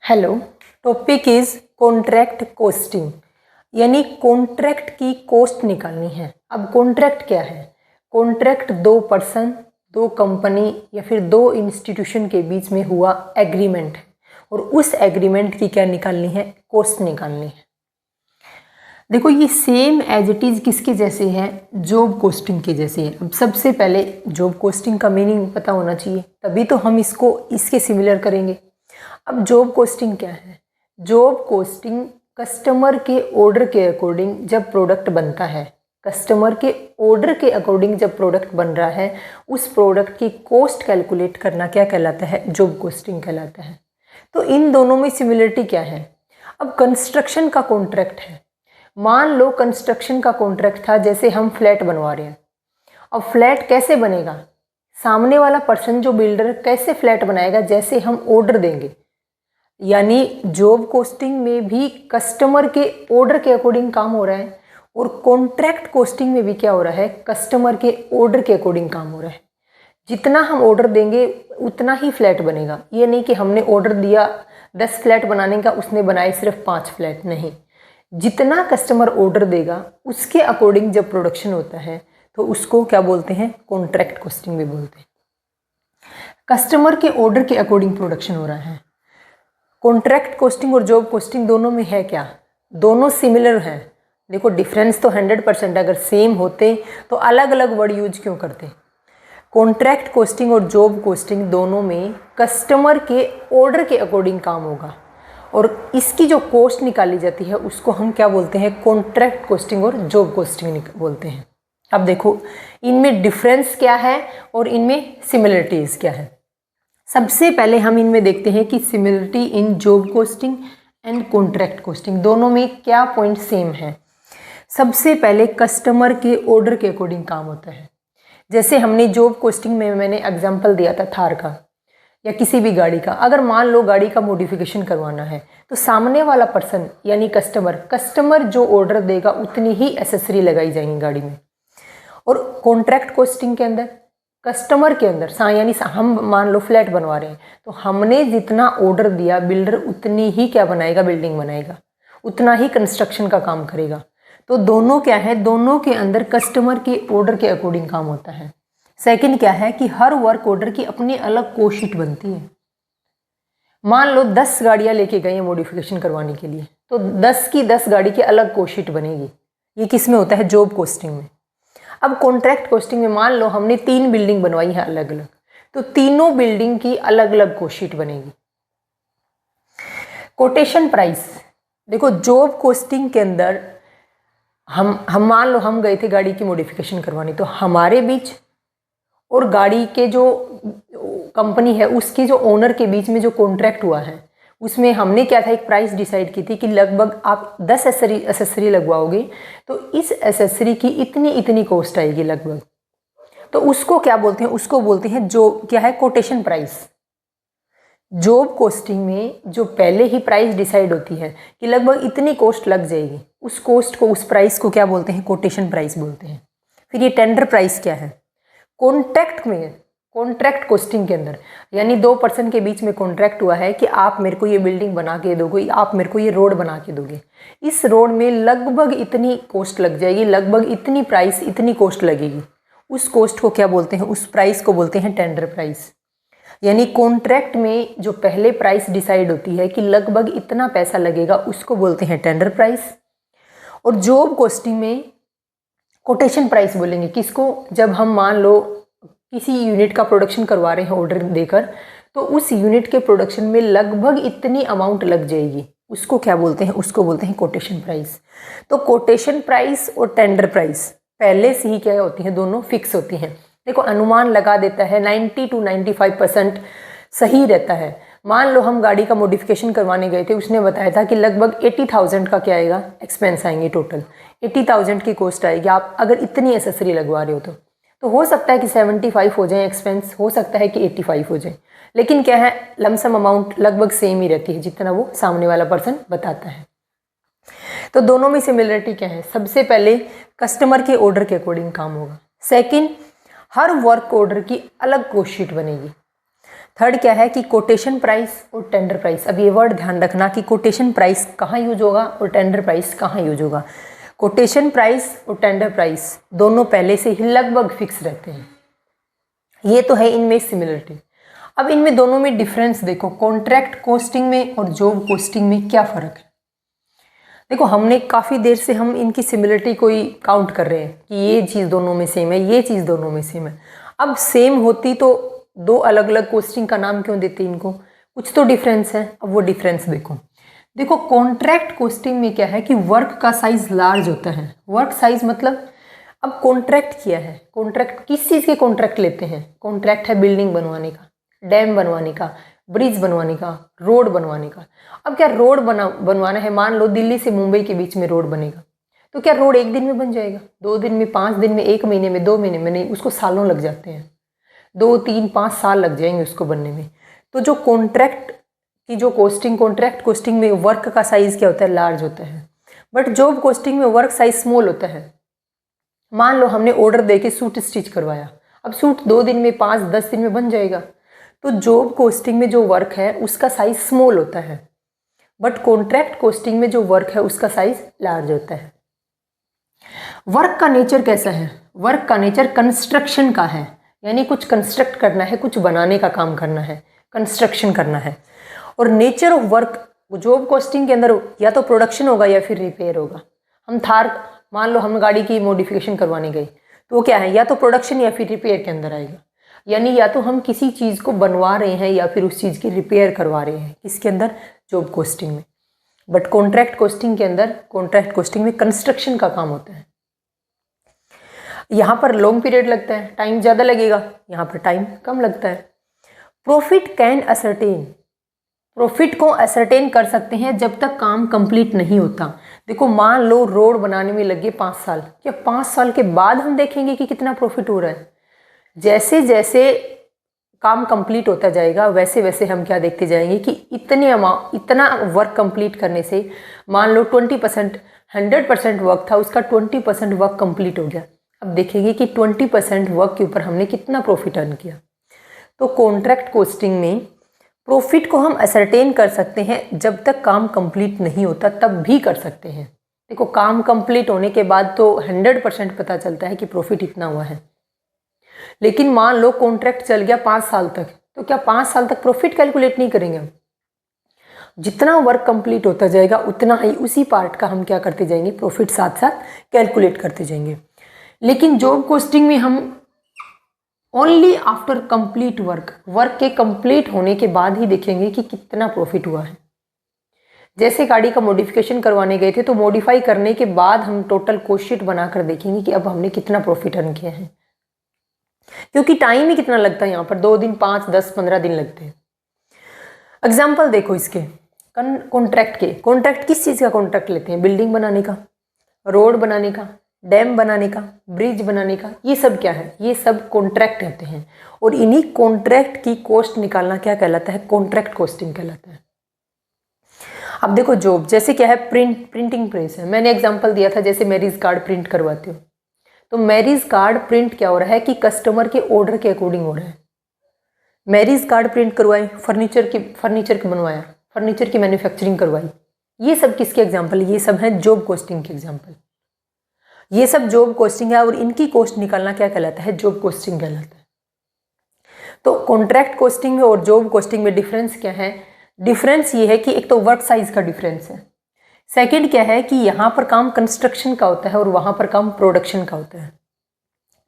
Hello, topic is contract costing, यानी contract की coast निकालनी है। अब कॉन्ट्रैक्ट क्या है? कॉन्ट्रैक्ट दो पर्सन, दो कंपनी या फिर दो इंस्टीट्यूशन के बीच में हुआ एग्रीमेंट है और उस एग्रीमेंट की क्या निकालनी है? कोस्ट निकालनी है। देखो, ये सेम एज इट इज़ किसके जैसे है? जॉब कोस्टिंग के जैसे है। अब सबसे पहले जॉब कोस्टिंग का मीनिंग पता होना चाहिए, तभी तो हम इसको इसके सिमिलर करेंगे। अब जॉब कोस्टिंग क्या है? जॉब कोस्टिंग कस्टमर के ऑर्डर के अकॉर्डिंग जब प्रोडक्ट बनता है, कस्टमर के ऑर्डर के अकॉर्डिंग जब प्रोडक्ट बन रहा है, उस प्रोडक्ट की कॉस्ट कैलकुलेट करना क्या कहलाता है? जॉब कोस्टिंग कहलाता है। तो इन दोनों में सिमिलरिटी क्या है? अब कंस्ट्रक्शन का कॉन्ट्रैक्ट है, मान लो कंस्ट्रक्शन का कॉन्ट्रैक्ट था, जैसे हम फ्लैट बनवा रहे हैं। अब फ्लैट कैसे बनेगा? सामने वाला पर्सन जो बिल्डर कैसे फ्लैट बनाएगा? जैसे हम ऑर्डर देंगे। यानी जॉब कोस्टिंग में भी कस्टमर के ऑर्डर के अकॉर्डिंग काम हो रहा है और कॉन्ट्रैक्ट कोस्टिंग में भी क्या हो रहा है? कस्टमर के ऑर्डर के अकॉर्डिंग काम हो रहा है। जितना हम ऑर्डर देंगे उतना ही फ्लैट बनेगा। ये नहीं कि हमने ऑर्डर दिया 10 फ्लैट बनाने का, उसने बनाए सिर्फ 5 फ्लैट, नहीं। जितना कस्टमर ऑर्डर देगा उसके अकॉर्डिंग जब प्रोडक्शन होता है तो उसको क्या बोलते हैं? कॉन्ट्रैक्ट कोस्टिंग भी बोलते हैं। कस्टमर के ऑर्डर के अकॉर्डिंग प्रोडक्शन हो रहा है। कॉन्ट्रैक्ट कोस्टिंग और जॉब कोस्टिंग दोनों में है क्या? दोनों सिमिलर हैं। देखो, डिफरेंस तो 100%, अगर सेम होते तो अलग अलग वर्ड यूज क्यों करते? कॉन्ट्रैक्ट कोस्टिंग और जॉब कोस्टिंग दोनों में कस्टमर के ऑर्डर के अकॉर्डिंग काम होगा और इसकी जो कॉस्ट निकाली जाती है उसको हम क्या बोलते हैं? कॉन्ट्रैक्ट कोस्टिंग और जॉब कोस्टिंग बोलते हैं। अब देखो, इनमें डिफरेंस क्या है और इनमें सिमिलरिटीज़ क्या है। सबसे पहले हम इनमें देखते हैं कि similarity in job costing and contract costing, दोनों में क्या पॉइंट सेम है। सबसे पहले कस्टमर के ऑर्डर के अकॉर्डिंग काम होता है। जैसे हमने जॉब कोस्टिंग में मैंने एग्जांपल दिया था थार का या किसी भी गाड़ी का। अगर मान लो गाड़ी का मॉडिफिकेशन करवाना है तो सामने वाला पर्सन यानी कस्टमर जो ऑर्डर देगा उतनी ही एसेसरी लगाई जाएंगी गाड़ी में। और कॉन्ट्रैक्ट कोस्टिंग के अंदर कस्टमर के अंदर यानी हम मान लो फ्लैट बनवा रहे हैं तो हमने जितना ऑर्डर दिया बिल्डर उतनी ही क्या बनाएगा? बिल्डिंग बनाएगा, उतना ही कंस्ट्रक्शन का काम करेगा। तो दोनों क्या है? दोनों के अंदर कस्टमर के ऑर्डर के अकॉर्डिंग काम होता है। सेकंड क्या है कि हर वर्क ऑर्डर की अपनी अलग कॉस्ट शीट बनती है। मान लो 10 गाड़ियां लेके गए हैं मॉडिफिकेशन करवाने के लिए, तो 10 की 10 गाड़ी की अलग कॉस्ट शीट बनेगी। ये किस में होता है? जॉब कोस्टिंग में। अब कॉन्ट्रैक्ट कोस्टिंग में मान लो हमने 3 बिल्डिंग बनवाई है अलग अलग, तो तीनों बिल्डिंग की अलग अलग कॉस्ट शीट बनेगी। कोटेशन प्राइस, देखो जॉब कोस्टिंग के अंदर हम मान लो हम गए थे गाड़ी की मॉडिफिकेशन करवानी, तो हमारे बीच और गाड़ी के जो कंपनी है उसके जो ओनर के बीच में जो कॉन्ट्रैक्ट हुआ है उसमें हमने क्या था? एक प्राइस डिसाइड की थी कि लगभग आप 10 एसेसरी लगवाओगे तो इस एसेसरी की इतनी इतनी कॉस्ट आएगी लगभग। तो उसको क्या बोलते हैं? उसको बोलते हैं जो क्या है? Quotation price. जॉब कोस्टिंग में जो पहले ही प्राइस डिसाइड होती है कि लगभग इतनी कॉस्ट लग जाएगी, उस कॉस्ट को, उस प्राइस को क्या बोलते हैं? कोटेशन प्राइस बोलते हैं। फिर ये टेंडर प्राइस क्या है? कॉन्ट्रैक्ट कोस्टिंग के अंदर यानी 2 पर्सन के बीच में कॉन्ट्रैक्ट हुआ है कि आप मेरे को ये बिल्डिंग बना के दोगे, आप मेरे को ये रोड बना के दोगे, इस रोड में लगभग इतनी कॉस्ट लग जाएगी, लगभग इतनी प्राइस, इतनी कॉस्ट लगेगी। उस कॉस्ट को क्या बोलते हैं? उस प्राइस को बोलते हैं टेंडर प्राइस। यानी कॉन्ट्रैक्ट में जो पहले प्राइस डिसाइड होती है कि लगभग इतना पैसा लगेगा, उसको बोलते हैं टेंडर प्राइस। और जॉब कोस्टिंग में कोटेशन प्राइस बोलेंगे किसको? जब हम मान लो किसी यूनिट का प्रोडक्शन करवा रहे हैं ऑर्डर देकर, तो उस यूनिट के प्रोडक्शन में लगभग इतनी अमाउंट लग जाएगी, उसको क्या बोलते हैं? उसको बोलते हैं कोटेशन प्राइस। तो कोटेशन प्राइस और टेंडर प्राइस पहले से ही क्या होती हैं? दोनों फिक्स होती हैं। देखो, अनुमान लगा देता है 90 to 95% सही रहता है। मान लो हम गाड़ी का मॉडिफिकेशन करवाने गए थे, उसने बताया था कि लगभग 80,000 का क्या आएगा? एक्सपेंस आएंगे, टोटल 80,000 की कॉस्ट आएगी आप अगर इतनी एसेसरी लगवा रहे हो तो हो सकता है कि 75 हो जाए एक्सपेंस, हो सकता है कि 85 हो जाए, लेकिन क्या है? लमसम अमाउंट लगभग सेम ही रहती है जितना वो सामने वाला पर्सन बताता है। तो दोनों में सिमिलरिटी क्या है? सबसे पहले कस्टमर के ऑर्डर के अकॉर्डिंग काम होगा। सेकंड, हर वर्क ऑर्डर की अलग कॉस्ट शीट बनेगी। थर्ड क्या है कि कोटेशन प्राइस और टेंडर प्राइस। अब ये वर्ड ध्यान रखना कि कोटेशन प्राइस कहाँ यूज होगा और टेंडर प्राइस कहाँ यूज होगा। कोटेशन प्राइस और टेंडर प्राइस दोनों पहले से ही लगभग फिक्स रहते हैं, ये तो है इनमें सिमिलरिटी। अब इनमें दोनों में डिफरेंस देखो, कॉन्ट्रैक्ट कोस्टिंग में और जॉब कोस्टिंग में क्या फ़र्क है। देखो हमने काफ़ी देर से हम इनकी सिमिलरिटी को ही काउंट कर रहे हैं कि ये चीज़ दोनों में सेम है, ये चीज़ दोनों में सेम है। अब सेम होती तो दो अलग अलग कोस्टिंग का नाम क्यों देते इनको, कुछ तो डिफरेंस है। अब वो डिफरेंस देखो, देखो कॉन्ट्रैक्ट कोस्टिंग में क्या है कि वर्क का साइज लार्ज होता है। वर्क साइज मतलब, अब कॉन्ट्रैक्ट किया है, कॉन्ट्रैक्ट किस चीज़ के कॉन्ट्रैक्ट लेते हैं, कॉन्ट्रैक्ट है बिल्डिंग बनवाने का, डैम बनवाने का, ब्रिज बनवाने का, रोड बनवाने का। अब क्या रोड बनवाना है, मान लो दिल्ली से मुंबई के बीच में रोड बनेगा, तो क्या रोड एक दिन में बन जाएगा, 2 दिन में, 5 दिन में, 1 महीने में, 2 महीने में? नहीं, उसको सालों लग जाते हैं, 2, 3, 5 साल लग जाएंगे उसको बनने में। तो जो कॉन्ट्रैक्ट की जो कोस्टिंग, कॉन्ट्रैक्ट कोस्टिंग में वर्क का साइज़ क्या होता है, लार्ज होता है, बट जॉब कोस्टिंग में वर्क साइज स्मॉल होता है। मान लो हमने ऑर्डर देके सूट स्टिच करवाया, अब सूट 2 दिन में, 5, 10 दिन में बन जाएगा, तो जॉब कोस्टिंग में जो वर्क है उसका साइज स्मॉल होता है, बट कॉन्ट्रैक्ट कोस्टिंग में जो वर्क है उसका साइज लार्ज होता है। वर्क का नेचर कैसा है, वर्क का नेचर कंस्ट्रक्शन का है, यानी कुछ कंस्ट्रक्ट करना है, कुछ बनाने का काम करना है, कंस्ट्रक्शन करना है। और nature of work job costing के अंदर या तो प्रोडक्शन होगा या फिर रिपेयर होगा। हम थार, मान लो हम गाड़ी की मॉडिफिकेशन करवाने गए, तो वो क्या है, या तो प्रोडक्शन या फिर रिपेयर के अंदर आएगा। यानी या तो हम किसी चीज़ को बनवा रहे हैं या फिर उस चीज़ की रिपेयर करवा रहे हैं, किसके अंदर, जॉब कोस्टिंग में। बट कॉन्ट्रैक्ट कोस्टिंग के अंदर, कॉन्ट्रैक्ट कोस्टिंग में कंस्ट्रक्शन का काम होता है। यहाँ पर लॉन्ग पीरियड लगता है, टाइम ज़्यादा लगेगा, यहाँ पर टाइम कम लगता है। प्रॉफिट कैन असरटेन, प्रॉफिट को असरटेन कर सकते हैं जब तक काम कंप्लीट नहीं होता। देखो मान लो रोड बनाने में लगे 5 साल, क्या 5 साल के बाद हम देखेंगे कि कितना प्रॉफिट हो रहा है? जैसे जैसे काम कंप्लीट होता जाएगा वैसे वैसे हम क्या देखते जाएंगे कि इतना वर्क कंप्लीट करने से, मान लो 20%, 100% वर्क था, उसका 20% वर्क कंप्लीट हो गया। अब देखेंगे कि 20% वर्क के ऊपर हमने कितना प्रॉफिट अर्न किया। तो कॉन्ट्रैक्ट कोस्टिंग में प्रॉफिट को हम असरटेन कर सकते हैं जब तक काम कंप्लीट नहीं होता, तब भी कर सकते हैं। देखो काम कंप्लीट होने के बाद तो 100% पता चलता है कि प्रॉफिट इतना हुआ है, लेकिन मान लो कॉन्ट्रैक्ट चल गया 5 साल तक, तो क्या 5 साल तक प्रॉफिट कैलकुलेट नहीं करेंगे हम? जितना वर्क कंप्लीट होता जाएगा उतना ही उसी पार्ट का हम क्या करते जाएंगे, प्रॉफिट साथ साथ कैलकुलेट करते जाएंगे। लेकिन जॉब कोस्टिंग में हम only after complete work, work के कंप्लीट होने के बाद ही देखेंगे कि कितना प्रॉफिट हुआ है। जैसे गाड़ी का मॉडिफिकेशन करवाने गए थे, तो मॉडिफाई करने के बाद हम टोटल कॉस्ट शीट बनाकर देखेंगे कि अब हमने कितना प्रॉफिट अर्न किया है, क्योंकि टाइम ही कितना लगता है यहाँ पर, 2 दिन, 5, 10, 15 दिन लगते हैं। एग्जाम्पल देखो इसके, कॉन्ट्रैक्ट के, कॉन्ट्रैक्ट किस चीज़ का कॉन्ट्रैक्ट लेते हैं, बिल्डिंग बनाने का, रोड बनाने का, डैम बनाने का, ब्रिज बनाने का, ये सब क्या है, ये सब कॉन्ट्रैक्ट होते हैं। और इन्हीं कॉन्ट्रैक्ट की कॉस्ट निकालना क्या कहलाता है, कॉन्ट्रैक्ट कॉस्टिंग कहलाता है। अब देखो जॉब, जैसे क्या है, प्रिंटिंग प्रेस है, मैंने एग्जांपल दिया था, जैसे मैरिज कार्ड प्रिंट करवाते हो, तो मैरिज कार्ड प्रिंट क्या हो रहा है कि कस्टमर के ऑर्डर के अकॉर्डिंग हो रहा है। मैरिज कार्ड प्रिंट करवाए, फर्नीचर की बनवाया, फर्नीचर की मैन्युफैक्चरिंग करवाई, ये सब किसके एग्जाम्पल, ये सब है जॉब कॉस्टिंग के एग्जाम्पल। ये सब जॉब कॉस्टिंग है और इनकी कॉस्ट निकालना क्या कहलाता है, जॉब कॉस्टिंग कहलाता है। तो कॉन्ट्रैक्ट कॉस्टिंग में और जॉब कॉस्टिंग में डिफरेंस क्या है, डिफरेंस ये है कि एक तो वर्क साइज का डिफरेंस है, सेकंड क्या है कि यहाँ पर काम कंस्ट्रक्शन का होता है और वहाँ पर काम प्रोडक्शन का होता है।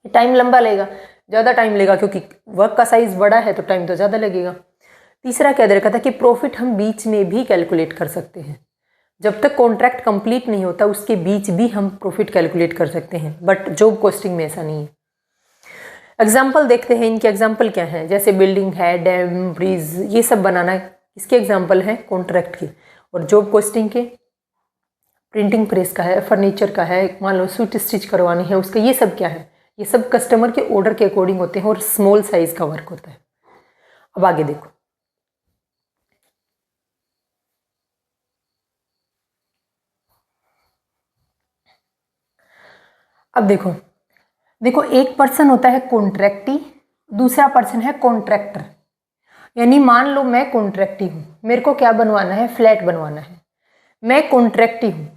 टाइम लंबा लेगा, ज़्यादा टाइम लेगा, क्योंकि वर्क का साइज बड़ा है तो टाइम तो ज़्यादा लगेगा। तीसरा क्या दे रखा था कि प्रॉफिट हम बीच में भी कैलकुलेट कर सकते हैं, जब तक कॉन्ट्रैक्ट कंप्लीट नहीं होता उसके बीच भी हम प्रॉफिट कैलकुलेट कर सकते हैं, बट जॉब कॉस्टिंग में ऐसा नहीं है। एग्जाम्पल देखते हैं, इनके एग्जाम्पल क्या है, जैसे बिल्डिंग है, डैम, ब्रिज, ये सब बनाना इसके एग्जाम्पल है कॉन्ट्रैक्ट के। और जॉब कॉस्टिंग के प्रिंटिंग प्रेस का है, फर्नीचर का है, मान लो सूट स्टिच करवानी है उसका, ये सब क्या है, ये सब कस्टमर के ऑर्डर के अकॉर्डिंग होते हैं और स्मॉल साइज का वर्क होता है। अब आगे देखो, अब देखो देखो एक पर्सन होता है कॉन्ट्रैक्टी, दूसरा पर्सन है कॉन्ट्रैक्टर। यानी मान लो मैं कॉन्ट्रैक्टी हूँ, मेरे को क्या बनवाना है, फ्लैट बनवाना है। मैं कॉन्ट्रैक्टी हूँ,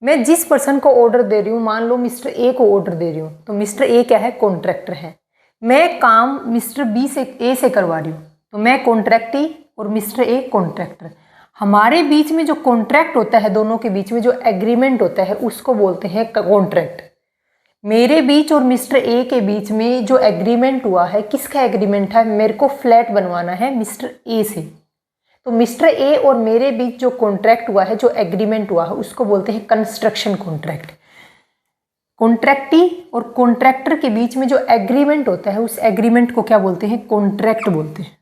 मैं जिस पर्सन को ऑर्डर दे रही हूँ, मान लो मिस्टर ए को ऑर्डर दे रही हूँ, तो मिस्टर ए क्या है, कॉन्ट्रैक्टर है। मैं काम मिस्टर बी से ए से करवा रही हूँ, तो मैं कॉन्ट्रैक्टी और मिस्टर ए कॉन्ट्रैक्टर। हमारे बीच में जो कॉन्ट्रैक्ट होता है, दोनों के बीच में जो एग्रीमेंट होता है, उसको बोलते हैं कॉन्ट्रैक्ट। मेरे बीच और मिस्टर ए के बीच में जो एग्रीमेंट हुआ है, किसका एग्रीमेंट है, मेरे को फ्लैट बनवाना है मिस्टर ए से। तो मिस्टर ए और मेरे बीच जो कॉन्ट्रैक्ट हुआ है, जो एग्रीमेंट हुआ है, उसको बोलते हैं कंस्ट्रक्शन कॉन्ट्रैक्ट। कॉन्ट्रैक्टी और कॉन्ट्रैक्टर के बीच में जो एग्रीमेंट होता है, उस एग्रीमेंट को क्या बोलते हैं, कॉन्ट्रैक्ट बोलते हैं।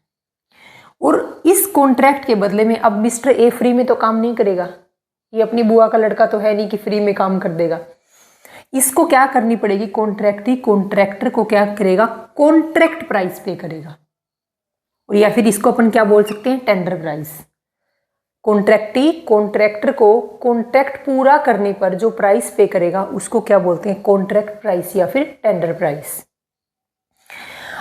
और इस कॉन्ट्रैक्ट के बदले में अब मिस्टर ए फ्री में तो काम नहीं करेगा, ये अपनी बुआ का लड़का तो है नहीं कि फ्री में काम कर देगा। इसको क्या करनी पड़ेगी, कॉन्ट्रैक्टी कॉन्ट्रैक्टर को क्या करेगा, कॉन्ट्रैक्ट प्राइस पे करेगा। और या फिर इसको अपन क्या बोल सकते हैं, टेंडर प्राइस। कॉन्ट्रैक्टी कॉन्ट्रैक्टर को कॉन्ट्रैक्ट पूरा करने पर जो प्राइस पे करेगा, उसको क्या बोलते हैं, कॉन्ट्रैक्ट प्राइस या फिर टेंडर प्राइस।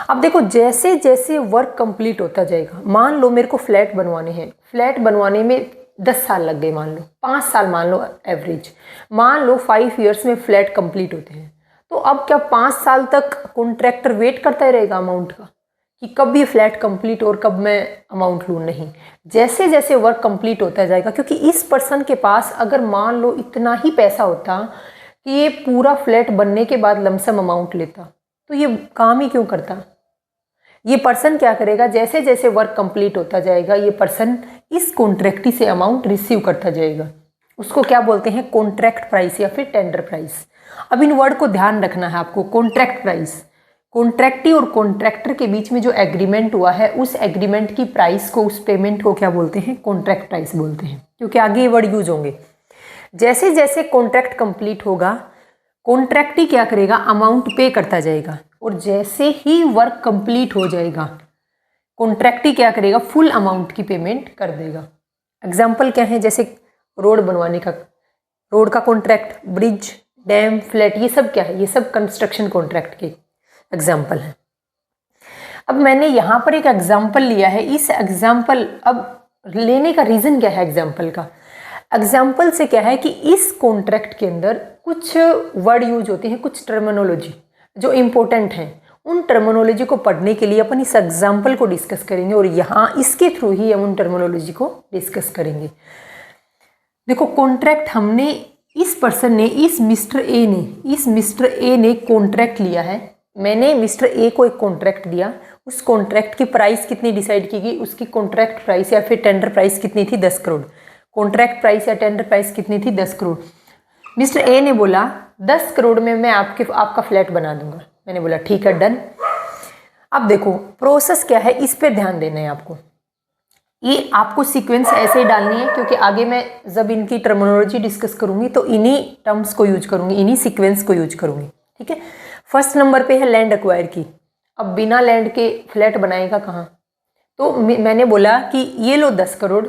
अब देखो, जैसे जैसे वर्क कंप्लीट होता जाएगा, मान लो मेरे को फ्लैट बनवाने हैं, फ्लैट बनवाने में 10 साल लग गए, मान लो 5 साल, मान लो एवरेज, मान लो 5 ईयर्स में फ्लैट कंप्लीट होते हैं। तो अब क्या 5 साल तक कॉन्ट्रैक्टर वेट करता ही रहेगा अमाउंट का, कि कब ये फ्लैट कंप्लीट और कब मैं अमाउंट लूँ? नहीं, जैसे जैसे वर्क कंप्लीट होता जाएगा, क्योंकि इस पर्सन के पास अगर मान लो इतना ही पैसा होता कि ये पूरा फ्लैट बनने के बाद लमसम अमाउंट लेता, तो ये काम ही क्यों करता। ये पर्सन क्या करेगा, जैसे जैसे वर्क कंप्लीट होता जाएगा, ये पर्सन इस कॉन्ट्रैक्टी से अमाउंट रिसीव करता जाएगा। उसको क्या बोलते हैं, कॉन्ट्रैक्ट प्राइस या फिर टेंडर प्राइस। अब इन वर्ड को ध्यान रखना है आपको, कॉन्ट्रैक्ट प्राइस। कॉन्ट्रैक्टी और कॉन्ट्रैक्टर के बीच में जो एग्रीमेंट हुआ है, उस एग्रीमेंट की प्राइस को, उस पेमेंट को क्या बोलते हैं, कॉन्ट्रैक्ट प्राइस बोलते हैं, क्योंकि आगे ये वर्ड यूज होंगे। जैसे जैसे कॉन्ट्रैक्ट कंप्लीट होगा, कॉन्ट्रैक्टी क्या करेगा, अमाउंट पे करता जाएगा। और जैसे ही वर्क कंप्लीट हो जाएगा, कॉन्ट्रैक्टी क्या करेगा, फुल अमाउंट की पेमेंट कर देगा। एग्जाम्पल क्या है, जैसे रोड बनवाने का, रोड का कॉन्ट्रैक्ट, ब्रिज, डैम, फ्लैट, ये सब क्या है, ये सब कंस्ट्रक्शन कॉन्ट्रैक्ट के एग्जाम्पल है। अब मैंने यहाँ पर एक एग्जाम्पल लिया है, इस एग्जाम्पल, अब लेने का रीज़न क्या है एग्जाम्पल का, एग्जाम्पल से क्या है कि इस कॉन्ट्रैक्ट के अंदर कुछ वर्ड यूज होते हैं, कुछ टर्मिनोलॉजी जो इम्पोर्टेंट हैं, उन टर्मिनोलॉजी को पढ़ने के लिए अपन इस एग्जाम्पल को डिस्कस करेंगे, और यहाँ इसके थ्रू ही हम उन टर्मिनोलॉजी को डिस्कस करेंगे। देखो, कॉन्ट्रैक्ट हमने, इस पर्सन ने, इस मिस्टर ए ने कॉन्ट्रैक्ट लिया है। मैंने मिस्टर ए को एक कॉन्ट्रैक्ट दिया, उस कॉन्ट्रैक्ट की प्राइस कितनी डिसाइड की गई, उसकी कॉन्ट्रैक्ट प्राइस या फिर टेंडर प्राइस कितनी थी, 10 करोड़। कॉन्ट्रैक्ट प्राइस या टेंडर प्राइस कितनी थी, 10 करोड़। मिस्टर ए ने बोला 10 करोड़ में मैं आपका फ्लैट बना दूंगा। मैंने बोला ठीक है, डन। अब देखो प्रोसेस क्या है, इस पे ध्यान देना है आपको। ये आपको सीक्वेंस ऐसे ही डालनी है, क्योंकि आगे मैं जब इनकी टर्मिनोलॉजी डिस्कस करूंगी तो इन्हीं टर्म्स को यूज करूंगी, इन्हीं सीक्वेंस को यूज करूंगी, ठीक है। फर्स्ट नंबर पे है लैंड एक्वायर की। अब बिना लैंड के फ्लैट बनाएगा कहाँ, तो मैंने बोला कि ये लो 10 करोड़,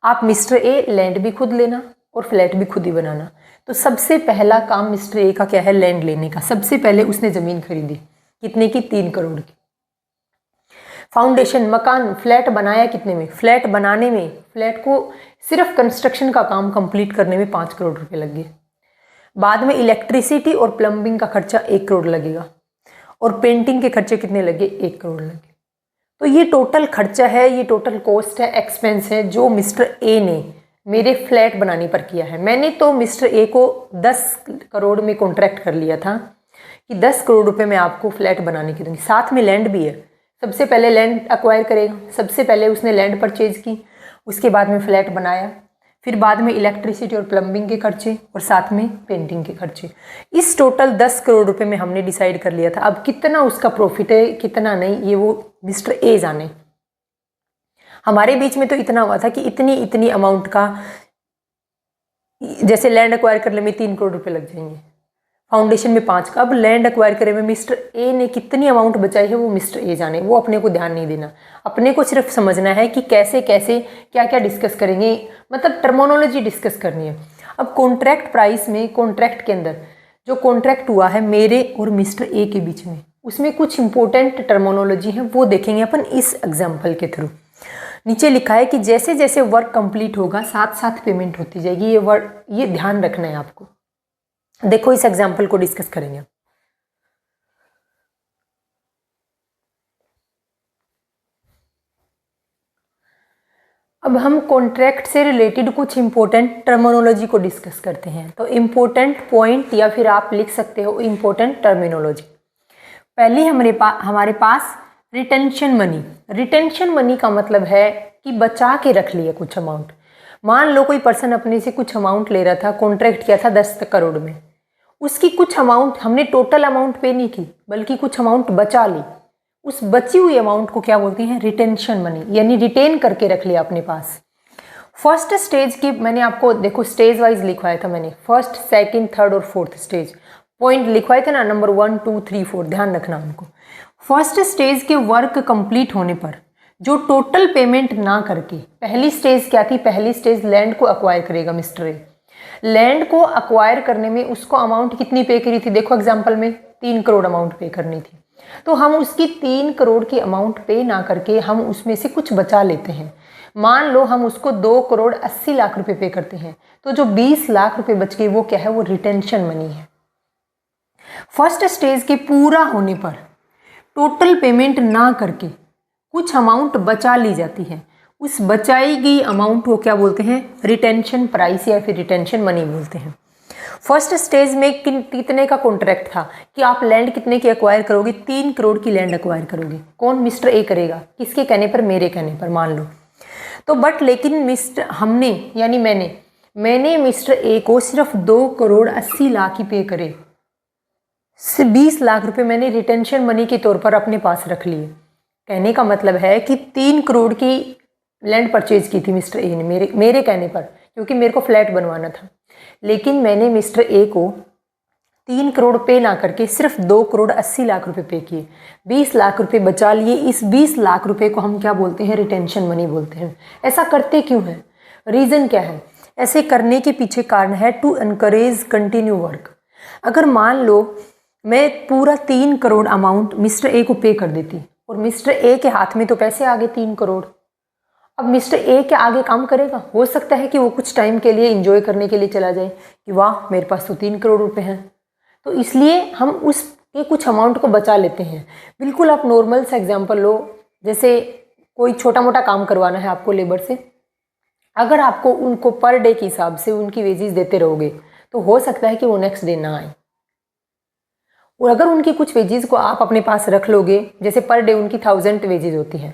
आप मिस्टर ए लैंड भी खुद लेना और फ्लैट भी खुद ही बनाना। तो सबसे पहला काम मिस्टर ए का क्या है, लैंड लेने का। सबसे पहले उसने ज़मीन खरीदी, कितने की, 3 करोड़ की। फाउंडेशन, मकान, फ्लैट बनाया कितने में, फ्लैट बनाने में, फ्लैट को सिर्फ कंस्ट्रक्शन का काम कंप्लीट करने में 5 करोड़ रुपए लग गए। बाद में इलेक्ट्रिसिटी और प्लम्बिंग का खर्चा 1 करोड़ लगेगा, और पेंटिंग के खर्चे कितने लगे, 1 करोड़ लगे। तो ये टोटल खर्चा है, ये टोटल कॉस्ट है, एक्सपेंस है, जो मिस्टर ए ने मेरे फ्लैट बनाने पर किया है। मैंने तो मिस्टर ए को 10 करोड़ में कॉन्ट्रैक्ट कर लिया था कि 10 करोड़ रुपए में आपको फ्लैट बनाने की दूंगी, साथ में लैंड भी है। सबसे पहले लैंड एक्वायर करेगा, सबसे पहले उसने लैंड परचेज की, उसके बाद में फ्लैट बनाया, फिर बाद में इलेक्ट्रिसिटी और प्लम्बिंग के खर्चे, और साथ में पेंटिंग के खर्चे। इस टोटल 10 करोड़ रुपए में हमने डिसाइड कर लिया था। अब कितना उसका प्रॉफिट है कितना नहीं, ये वो मिस्टर ए जाने। हमारे बीच में तो इतना हुआ था कि इतनी अमाउंट का, जैसे लैंड एक्वायर करने में 3 करोड़ रुपए लग जाएंगे, फाउंडेशन में 5 का। अब लैंड एक्वायर करने में मिस्टर ए ने कितनी अमाउंट बचाई है वो मिस्टर ए जाने, वो अपने को ध्यान नहीं देना। अपने को सिर्फ समझना है कि कैसे कैसे क्या क्या डिस्कस करेंगे, मतलब टर्मिनोलॉजी डिस्कस करनी है। अब कॉन्ट्रैक्ट प्राइस में, कॉन्ट्रैक्ट के अंदर जो कॉन्ट्रैक्ट हुआ है मेरे और मिस्टर ए के बीच में, उसमें कुछ इंपॉर्टेंट टर्मिनोलॉजी है, वो देखेंगे अपन इस एग्जाम्पल के थ्रू। नीचे लिखा है कि जैसे जैसे वर्क कंप्लीट होगा साथ साथ पेमेंट होती जाएगी। ये ध्यान रखना है आपको। देखो इस एग्जाम्पल को डिस्कस करेंगे। अब हम कॉन्ट्रैक्ट से रिलेटेड कुछ इंपॉर्टेंट टर्मिनोलॉजी को डिस्कस करते हैं। तो इंपॉर्टेंट पॉइंट या फिर आप लिख सकते हो इंपॉर्टेंट टर्मिनोलॉजी। पहली हमारे पास रिटेंशन मनी। रिटेंशन मनी का मतलब है कि बचा के रख लिया कुछ अमाउंट। मान लो कोई पर्सन अपने से कुछ अमाउंट ले रहा था, कॉन्ट्रैक्ट किया था 10 करोड़ में, उसकी कुछ अमाउंट हमने टोटल अमाउंट पे नहीं की बल्कि कुछ अमाउंट बचा ली। उस बची हुई अमाउंट को क्या बोलते हैं? रिटेंशन मनी, यानी रिटेन करके रख लिया अपने पास। फर्स्ट स्टेज की मैंने आपको देखो स्टेज वाइज लिखवाया था मैंने, फर्स्ट सेकंड थर्ड और फोर्थ स्टेज पॉइंट लिखवाए थे ना, नंबर 1 2 3 4, ध्यान रखना उनको। फर्स्ट स्टेज के वर्क कंप्लीट होने पर जो टोटल पेमेंट ना करके, पहली स्टेज क्या थी? पहली स्टेज लैंड को अक्वायर करेगा मिस्टर ए। लैंड को अक्वायर करने में उसको अमाउंट कितनी पे करी थी? देखो एग्जाम्पल में 3 करोड़ अमाउंट पे करनी थी, तो हम उसकी 3 करोड़ की अमाउंट पे ना करके हम उसमें से कुछ बचा लेते हैं। मान लो हम उसको 2 करोड़ 80 लाख रुपए पे करते हैं, तो जो 20 लाख रुपए बच गए वो क्या है? वो रिटेंशन मनी है। फर्स्ट स्टेज के पूरा होने पर टोटल पेमेंट ना करके कुछ अमाउंट बचा ली जाती है। उस बचाई गई अमाउंट को क्या बोलते हैं? रिटेंशन प्राइस या फिर रिटेंशन मनी बोलते हैं। फर्स्ट स्टेज में कितने का कॉन्ट्रैक्ट था कि आप लैंड कितने की एक्वायर करोगे? 3 करोड़ की लैंड एक्वायर करोगे। कौन? मिस्टर ए करेगा। किसके कहने पर? मेरे कहने पर मान लो। तो बट लेकिन मैंने मिस्टर ए को सिर्फ 2 करोड़ 80 लाख ही पे करे, 20 लाख रुपए मैंने रिटेंशन मनी के तौर पर अपने पास रख लिए। कहने का मतलब है कि 3 करोड़ की लैंड परचेज की थी मिस्टर ए ने मेरे कहने पर, क्योंकि मेरे को फ्लैट बनवाना था। लेकिन मैंने मिस्टर ए को 3 करोड़ पे ना करके सिर्फ 2 करोड़ 80 लाख रुपए पे किए, 20 लाख रुपए बचा लिए। इस 20 लाख रुपए को हम क्या बोलते हैं? रिटेंशन मनी बोलते हैं। ऐसा करते क्यों है? रीज़न क्या है? ऐसे करने के पीछे कारण है टू एनकरेज कंटिन्यू वर्क। अगर मान लो मैं पूरा 3 करोड़ अमाउंट मिस्टर ए को पे कर देती और मिस्टर ए के हाथ में तो पैसे आ गए 3 करोड़, अब मिस्टर ए के आगे काम करेगा? हो सकता है कि वो कुछ टाइम के लिए एंजॉय करने के लिए चला जाए कि वाह मेरे पास तो 3 करोड़ रुपए हैं। तो इसलिए हम उसके कुछ अमाउंट को बचा लेते हैं। बिल्कुल आप नॉर्मल सा एग्जांपल लो, जैसे कोई छोटा मोटा काम करवाना है आपको लेबर से, अगर आपको उनको पर डे के हिसाब से उनकी वेजेस देते रहोगे तो हो सकता है कि वो नेक्स्ट डे ना आए। और अगर उनकी कुछ वेजेस को आप अपने पास रख लोगे, जैसे पर डे उनकी 1000 वेजेस होती हैं,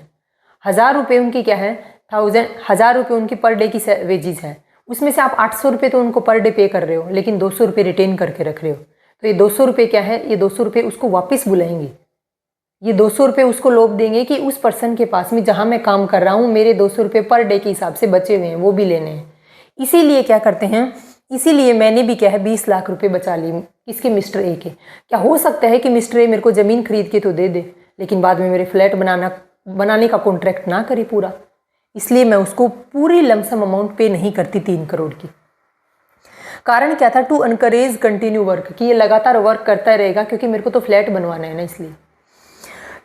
1000 रुपये उनकी क्या है? 1000 रुपये उनकी पर डे की वेजेस है, उसमें से आप 800 रुपये तो उनको पर डे पे कर रहे हो, लेकिन 200 रुपये रिटेन करके रख रहे हो। तो ये 200 रुपये क्या है? ये 200 रुपये उसको वापस बुलाएंगे। ये 200 रुपये उसको लोभ देंगे कि उस पर्सन के पास में जहाँ मैं काम कर रहा हूँ मेरे 200 रुपये पर डे के हिसाब से बचे हुए हैं, वो भी लेने हैं। इसीलिए क्या करते हैं? इसीलिए मैंने भी क्या है 20 लाख रुपए बचा ली। किसके? मिस्टर ए के। क्या हो सकता है कि मिस्टर ए मेरे को ज़मीन खरीद के तो दे दे, लेकिन बाद में मेरे फ्लैट बनाने का कॉन्ट्रैक्ट ना करे पूरा, इसलिए मैं उसको पूरी लमसम अमाउंट पे नहीं करती 3 करोड़ की। कारण क्या था? टू एनकरेज कंटिन्यू वर्क, कि ये लगातार वर्क करता रहेगा क्योंकि मेरे को तो फ्लैट बनवाना है ना, इसलिए।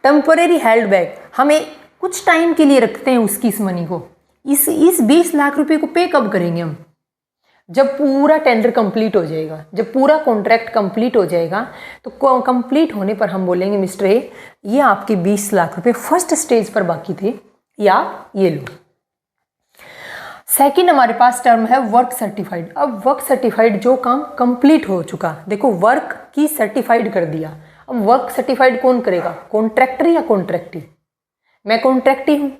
टेम्परेरी हेल्ड बैक, हमें कुछ टाइम के लिए रखते हैं उसकी इस मनी को। इस 20 लाख रुपए को पे कब करेंगे हम? जब पूरा टेंडर कंप्लीट हो जाएगा, जब पूरा कॉन्ट्रैक्ट कंप्लीट हो जाएगा, तो कंप्लीट होने पर हम बोलेंगे मिस्टर ए, ये आपके 20 लाख रुपए फर्स्ट स्टेज पर बाकी थे, या ये लो। सेकंड हमारे पास टर्म है वर्क सर्टिफाइड। अब वर्क सर्टिफाइड, जो काम कंप्लीट हो चुका, देखो वर्क की सर्टिफाइड कर दिया। अब वर्क सर्टिफाइड कौन करेगा? कॉन्ट्रैक्टर या कॉन्ट्रैक्टी? मैं कॉन्ट्रैक्टी हूँ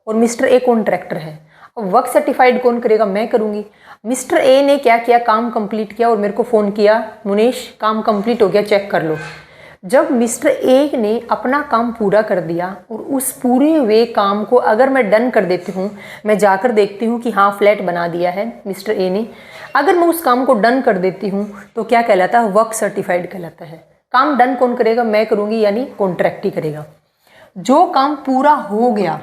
और मिस्टर ए कॉन्ट्रैक्टर है। अब वर्क सर्टिफाइड कौन करेगा? मैं करूँगी। मिस्टर ए ने क्या किया? काम कंप्लीट किया और मेरे को फ़ोन किया, मुनेश काम कंप्लीट हो गया, चेक कर लो। जब मिस्टर ए ने अपना काम पूरा कर दिया और उस पूरे हुए काम को अगर मैं डन कर देती हूँ, मैं जाकर देखती हूँ कि हाँ फ्लैट बना दिया है मिस्टर ए ने, अगर मैं उस काम को डन कर देती हूँ तो क्या कहलाता है? वर्क सर्टिफाइड कहलाता है। काम डन कौन करेगा? मैं करूँगी, यानी कॉन्ट्रैक्टी करेगा। जो काम पूरा हो गया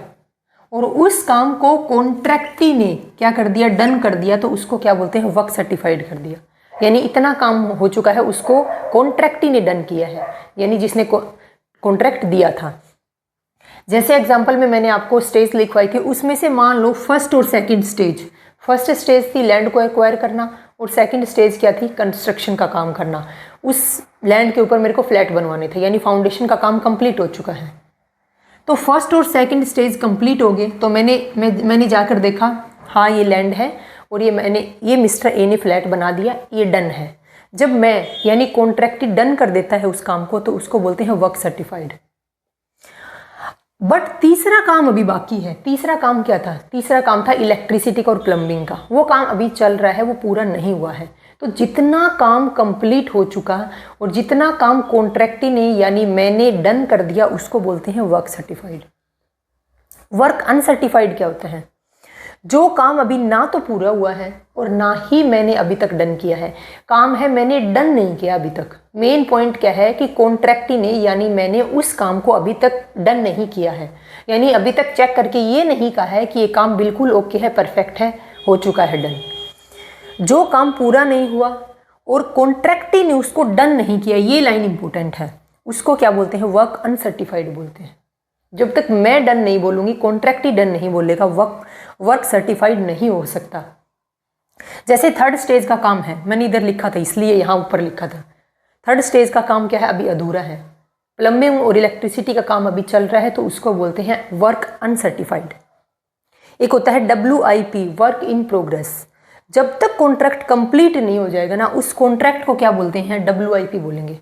और उस काम को कॉन्ट्रैक्टी ने क्या कर दिया? डन कर दिया, तो उसको क्या बोलते हैं? वर्क सर्टिफाइड कर दिया। यानी इतना काम हो चुका है, उसको कॉन्ट्रैक्टी ने डन किया है, यानी जिसने कॉन्ट्रैक्ट दिया था। जैसे एग्जांपल में मैंने आपको स्टेज लिखवाई थी, उसमें से मान लो फर्स्ट और सेकंड स्टेज, फर्स्ट स्टेज थी लैंड को एक्वायर करना और सेकंड स्टेज क्या थी, कंस्ट्रक्शन का काम करना। उस लैंड के ऊपर मेरे को फ्लैट बनवाने थे, यानी फाउंडेशन का काम कंप्लीट हो चुका है। तो फर्स्ट और सेकंड स्टेज कंप्लीट हो गए, तो मैंने जाकर देखा, हाँ ये लैंड है और ये मिस्टर ए ने फ्लैट बना दिया, ये डन है। जब मैं यानी कॉन्ट्रैक्ट डन कर देता है उस काम को, तो उसको बोलते हैं वर्क सर्टिफाइड। बट तीसरा काम अभी बाकी है। तीसरा काम क्या था? तीसरा काम था इलेक्ट्रिसिटी का और प्लम्बिंग का। वो काम अभी चल रहा है, वो पूरा नहीं हुआ है। तो जितना काम कंप्लीट हो चुका और जितना काम कॉन्ट्रैक्टी ने यानी मैंने डन कर दिया, उसको बोलते हैं वर्क सर्टिफाइड। वर्क अनसर्टिफाइड क्या होता है? जो काम अभी ना तो पूरा हुआ है और ना ही मैंने अभी तक डन किया है। काम है मैंने डन नहीं किया अभी तक। मेन पॉइंट क्या है कि कॉन्ट्रैक्टी ने यानी मैंने उस काम को अभी तक डन नहीं किया है, यानी अभी तक चेक करके ये नहीं कहा है कि ये काम बिल्कुल ओके है, परफेक्ट है, हो चुका है डन। जो काम पूरा नहीं हुआ और कॉन्ट्रैक्टी ने उसको डन नहीं किया, ये लाइन इंपॉर्टेंट है, उसको क्या बोलते हैं? वर्क अनसर्टिफाइड बोलते हैं। जब तक मैं डन नहीं बोलूँगी, कॉन्ट्रैक्ट ही डन नहीं बोलेगा, वर्क सर्टिफाइड नहीं हो सकता। जैसे थर्ड स्टेज का काम है, मैंने इधर लिखा था इसलिए यहाँ ऊपर लिखा था। थर्ड स्टेज का काम क्या है? अभी अधूरा है। प्लम्बिंग और इलेक्ट्रिसिटी का काम अभी चल रहा है, तो उसको बोलते हैं वर्क अनसर्टिफाइड। एक होता है WIP, वर्क इन प्रोग्रेस। जब तक कॉन्ट्रैक्ट कंप्लीट नहीं हो जाएगा ना, उस कॉन्ट्रैक्ट को क्या बोलते हैं? WIP बोलेंगे।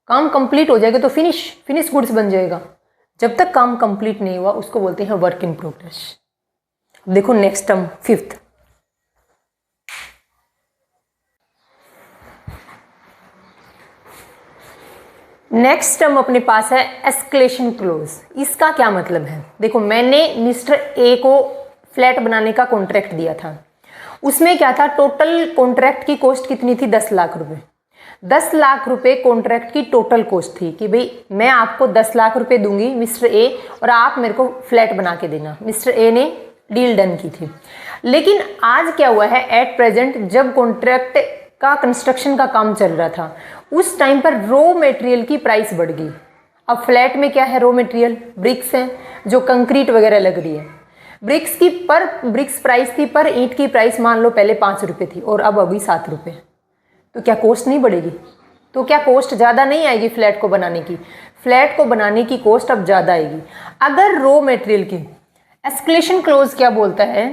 काम कंप्लीट हो जाएगा तो फिनिश गुड्स बन जाएगा। जब तक काम कंप्लीट नहीं हुआ, उसको बोलते हैं वर्क इन प्रोग्रेस। देखो next term, fifth, next term अपने पास है एस्केलेशन क्लोज। इसका क्या मतलब है? देखो, मैंने मिस्टर ए को फ्लैट बनाने का कॉन्ट्रैक्ट दिया था। उसमें क्या था? टोटल कॉन्ट्रैक्ट की कॉस्ट कितनी थी? 10 लाख रुपए। 10 लाख रुपए कॉन्ट्रैक्ट की टोटल कॉस्ट थी कि भाई मैं आपको 10 लाख रुपए दूंगी मिस्टर ए और आप मेरे को फ्लैट बना के देना। मिस्टर ए ने डील डन की थी। लेकिन आज क्या हुआ है, एट प्रेजेंट जब कॉन्ट्रैक्ट का कंस्ट्रक्शन का काम चल रहा था, उस टाइम पर रॉ मटेरियल की प्राइस बढ़ गई। अब फ्लैट में क्या है? रॉ मटेरियल ब्रिक्स हैं, जो कंक्रीट वगैरह लग रही है। ब्रिक्स प्राइस थी, पर ईंट की प्राइस मान लो पहले 5 रुपये थी और अब अभी 7 रुपये। तो क्या कॉस्ट नहीं बढ़ेगी? तो क्या कॉस्ट ज़्यादा नहीं आएगी फ्लैट को बनाने की? फ्लैट को बनाने की कॉस्ट अब ज़्यादा आएगी। अगर रॉ मटेरियल की, एस्केलेशन क्लॉज क्या बोलता है?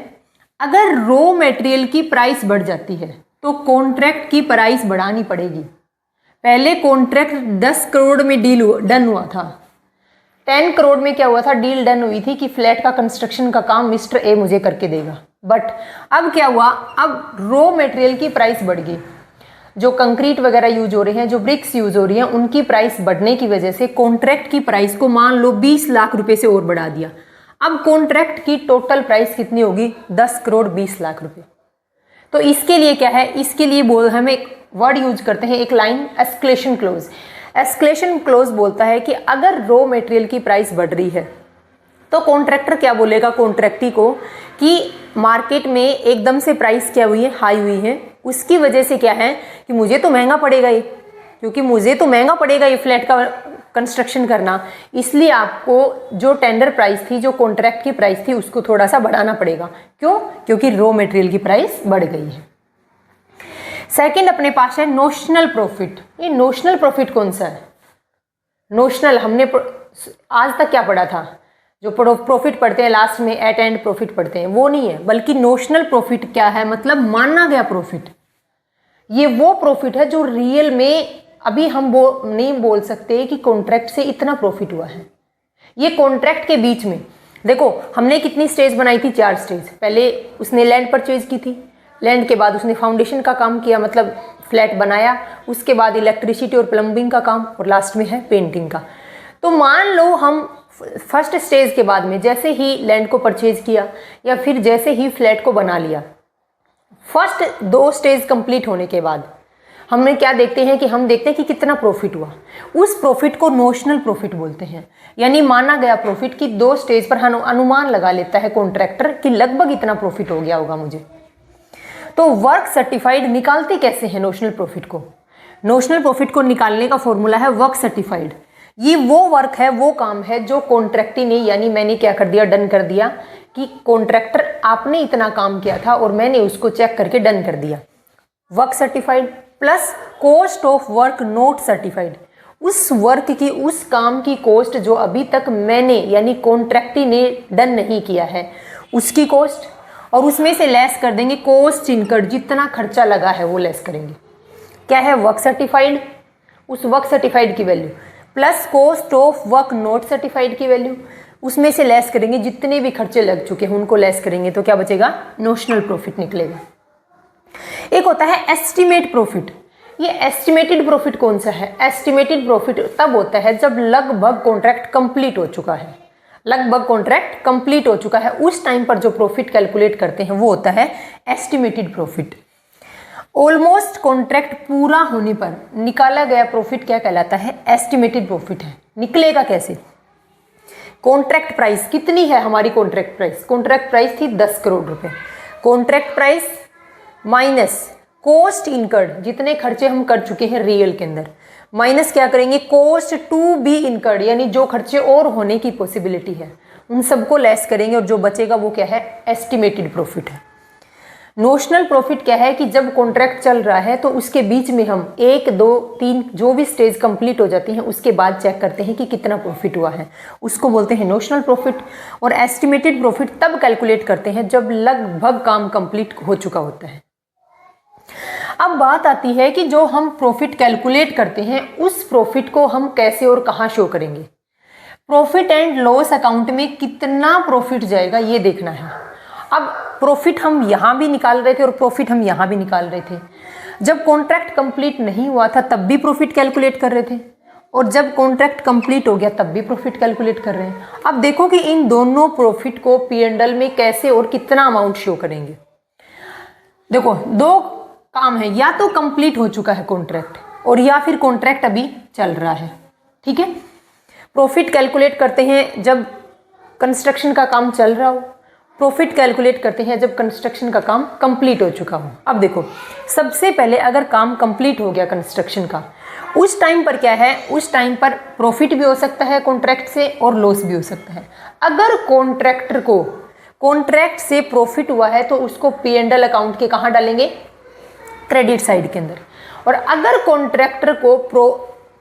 अगर रॉ मटेरियल की प्राइस बढ़ जाती है तो कॉन्ट्रैक्ट की प्राइस बढ़ानी पड़ेगी। पहले कॉन्ट्रैक्ट 10 करोड़ में डन हुआ था। 10 करोड़ में क्या हुआ था? डील डन हुई थी कि फ्लैट का कंस्ट्रक्शन का काम मिस्टर ए मुझे करके देगा। बट अब क्या हुआ? अब रॉ मटेरियल की प्राइस बढ़ गई। जो कंक्रीट वगैरह यूज हो रहे हैं, जो ब्रिक्स यूज हो रही हैं, उनकी प्राइस बढ़ने की वजह से कॉन्ट्रैक्ट की प्राइस को मान लो 20 लाख रुपए से और बढ़ा दिया। अब कॉन्ट्रैक्ट की टोटल प्राइस कितनी होगी? 10 करोड़ 20 लाख रुपए। तो इसके लिए क्या है? इसके लिए हम एक वर्ड यूज करते हैं, एक line, escalation close. Escalation close बोलता है कि अगर रॉ मटेरियल की प्राइस बढ़ रही है तो कॉन्ट्रैक्टर क्या बोलेगा कॉन्ट्रैक्टी को कि मार्केट में एकदम से प्राइस क्या हुई है? हाई हुई है। उसकी वजह से क्या है कि मुझे तो महंगा पड़ेगा ये, क्योंकि मुझे तो महंगा पड़ेगा ये फ्लैट का कंस्ट्रक्शन करना, इसलिए आपको जो टेंडर प्राइस थी, जो कॉन्ट्रैक्ट की प्राइस थी, उसको थोड़ा सा बढ़ाना पड़ेगा। क्यों? क्योंकि रॉ मटेरियल की प्राइस बढ़ गई है। सेकंड अपने पास है नोशनल प्रॉफिट। ये नोशनल प्रॉफिट कौन सा है? नोशनल हमने आज तक क्या पढ़ा था? जो प्रॉफिट पढ़ते हैं लास्ट में, एट एंड प्रॉफिट पढ़ते हैं, वो नहीं है, बल्कि नोशनल प्रॉफिट क्या है? मतलब माना गया प्रॉफिट। ये वो प्रॉफिट है जो रियल में अभी हम नहीं बोल सकते कि कॉन्ट्रैक्ट से इतना प्रॉफिट हुआ है। ये कॉन्ट्रैक्ट के बीच में देखो, हमने कितनी स्टेज बनाई थी? 4 स्टेज। पहले उसने लैंड परचेज की थी, लैंड के बाद उसने फाउंडेशन का काम किया, मतलब फ्लैट बनाया, उसके बाद इलेक्ट्रिसिटी और प्लम्बिंग का काम, और लास्ट में है पेंटिंग का। तो मान लो हम फर्स्ट स्टेज के बाद में जैसे ही लैंड को परचेज किया या फिर जैसे ही फ्लैट को बना लिया, फर्स्ट 2 स्टेज कंप्लीट होने के बाद हमने क्या देखते हैं कि हम देखते हैं कि कितना प्रॉफिट हुआ। उस प्रॉफिट को नोशनल प्रॉफिट बोलते हैं, यानी माना गया प्रॉफिट की 2 स्टेज पर अनुमान लगा लेता है कॉन्ट्रैक्टर कि लगभग इतना प्रॉफिट हो गया होगा मुझे। तो वर्क सर्टिफाइड निकालते कैसे हैं नोशनल प्रॉफिट को? नोशनल प्रॉफिट को निकालने का फॉर्मूला है वर्क सर्टिफाइड, ये वो वर्क है, वो काम है जो कॉन्ट्रैक्टी ने, यानी मैंने क्या कर दिया, डन कर दिया कि कॉन्ट्रैक्टर आपने इतना काम किया था और मैंने उसको चेक करके डन कर दिया। Work certified plus cost of work not certified, उस वर्क की, उस काम की कॉस्ट जो अभी तक मैंने यानी कॉन्ट्रैक्टी ने डन नहीं किया है उसकी कॉस्ट, और उसमें से लेस कर देंगे कॉस्ट इनकर्ड, जितना खर्चा लगा है वो लेस करेंगे। क्या है, वर्क सर्टिफाइड, उस वर्क सर्टिफाइड की value plus cost of work not certified की वैल्यू, उसमें से लेस करेंगे जितने भी खर्चे लग चुके हैं उनको लेस करेंगे, तो क्या बचेगा, नोशनल प्रॉफिट निकलेगा। एक होता है एस्टिमेट प्रॉफिट। ये एस्टिमेटेड प्रॉफिट कौन सा है, एस्टिमेटेड प्रॉफिट तब होता है जब लगभग कॉन्ट्रैक्ट कंप्लीट हो चुका है, लगभग कॉन्ट्रैक्ट कंप्लीट हो चुका है उस टाइम पर जो प्रॉफिट कैलकुलेट करते हैं वो होता है एस्टिमेटेड प्रॉफिट। ऑलमोस्ट कॉन्ट्रैक्ट पूरा होने पर निकाला गया प्रॉफिट क्या कहलाता है, एस्टिमेटेड प्रॉफिट है। निकलेगा कैसे, कॉन्ट्रैक्ट प्राइस कितनी है हमारी, कॉन्ट्रैक्ट प्राइस थी 10 करोड़ रुपए, contract price minus cost incurred, जितने खर्चे हम कर चुके हैं रियल के अंदर, माइनस क्या करेंगे, कॉस्ट टू बी इनकर्ड, यानी जो खर्चे और होने की पॉसिबिलिटी है उन सबको लेस करेंगे और जो बचेगा वो क्या है, एस्टिमेटेड प्रॉफिट है। नोशनल प्रॉफिट क्या है कि जब कॉन्ट्रैक्ट चल रहा है तो उसके बीच में हम 1, 2, 3 जो भी स्टेज कंप्लीट हो जाती हैं उसके बाद चेक करते हैं कि कितना प्रॉफिट हुआ है, उसको बोलते हैं नोशनल प्रॉफिट। और एस्टिमेटेड प्रॉफिट तब कैलकुलेट करते हैं जब लगभग काम कंप्लीट हो चुका होता है। अब बात आती है कि जो हम प्रॉफिट कैलकुलेट करते हैं उस प्रॉफिट को हम कैसे और कहाँ शो करेंगे। प्रॉफिट एंड लॉस अकाउंट में कितना प्रॉफिट जाएगा ये देखना है। अब प्रॉफिट हम यहाँ भी निकाल रहे थे और प्रॉफिट हम यहाँ भी निकाल रहे थे। जब कॉन्ट्रैक्ट कंप्लीट नहीं हुआ था तब भी प्रॉफिट कैलकुलेट कर रहे थे और जब कॉन्ट्रैक्ट कंप्लीट हो गया तब भी प्रॉफिट कैलकुलेट कर रहे हैं। अब देखो कि इन दोनों प्रॉफिट को P&L में कैसे और कितना अमाउंट शो करेंगे। देखो दो काम है, या तो कंप्लीट हो चुका है कॉन्ट्रैक्ट और या फिर कॉन्ट्रैक्ट अभी चल रहा है, ठीक है। प्रॉफिट कैलकुलेट करते हैं जब कंस्ट्रक्शन का काम चल रहा हो, प्रॉफिट कैलकुलेट करते हैं जब कंस्ट्रक्शन का काम कंप्लीट हो चुका हो। अब देखो सबसे पहले अगर काम कंप्लीट हो गया कंस्ट्रक्शन का, उस टाइम पर क्या है, उस टाइम पर प्रॉफिट भी हो सकता है कॉन्ट्रैक्ट से और लॉस भी हो सकता है। अगर कॉन्ट्रैक्टर को कॉन्ट्रैक्ट से प्रॉफिट हुआ है तो उसको P&L अकाउंट के कहाँ डालेंगे, क्रेडिट साइड के अंदर। और अगर कॉन्ट्रैक्टर को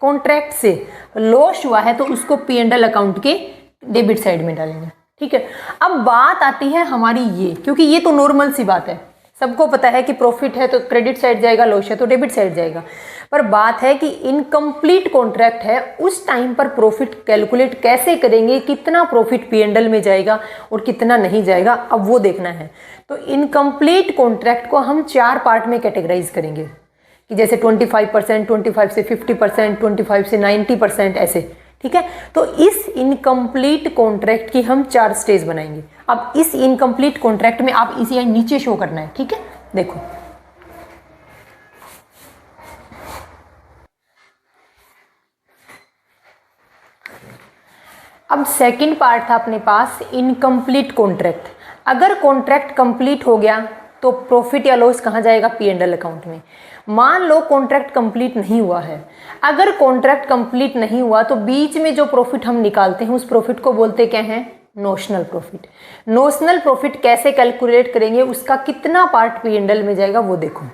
कॉन्ट्रैक्ट से लॉस हुआ है तो उसको P&L अकाउंट के डेबिट साइड में डालेंगे, ठीक है। अब बात आती है हमारी ये, क्योंकि ये तो नॉर्मल सी बात है, सबको पता है कि प्रॉफिट है तो क्रेडिट साइड जाएगा, लॉस है तो डेबिट साइड जाएगा। पर बात है कि इनकम्प्लीट कॉन्ट्रैक्ट है उस टाइम पर प्रॉफिट कैलकुलेट कैसे करेंगे, कितना प्रॉफिट P&L में जाएगा और कितना नहीं जाएगा, अब वो देखना है। तो इनकम्प्लीट कॉन्ट्रैक्ट को हम 4 पार्ट में कैटेगराइज करेंगे कि जैसे 25%, 25 से 50%, 25 से 90% ऐसे, ठीक है। तो इस इनकम्प्लीट कॉन्ट्रैक्ट की हम 4 स्टेज बनाएंगे। अब इस इनकम्प्लीट कॉन्ट्रैक्ट में आप इसे नीचे शो करना है, ठीक है। देखो अब सेकंड पार्ट था अपने पास इनकम्प्लीट कॉन्ट्रैक्ट। अगर कॉन्ट्रैक्ट कंप्लीट हो गया तो प्रॉफिट या लॉस कहाँ जाएगा, P&L अकाउंट में। मान लो कॉन्ट्रैक्ट कंप्लीट नहीं हुआ है, अगर कॉन्ट्रैक्ट कंप्लीट नहीं हुआ तो बीच में जो प्रॉफिट हम निकालते हैं उस प्रॉफिट को बोलते क्या हैं, नोशनल प्रॉफिट। नोशनल प्रॉफिट कैसे कैलकुलेट करेंगे, उसका कितना पार्ट P&L में जाएगा वो देखो।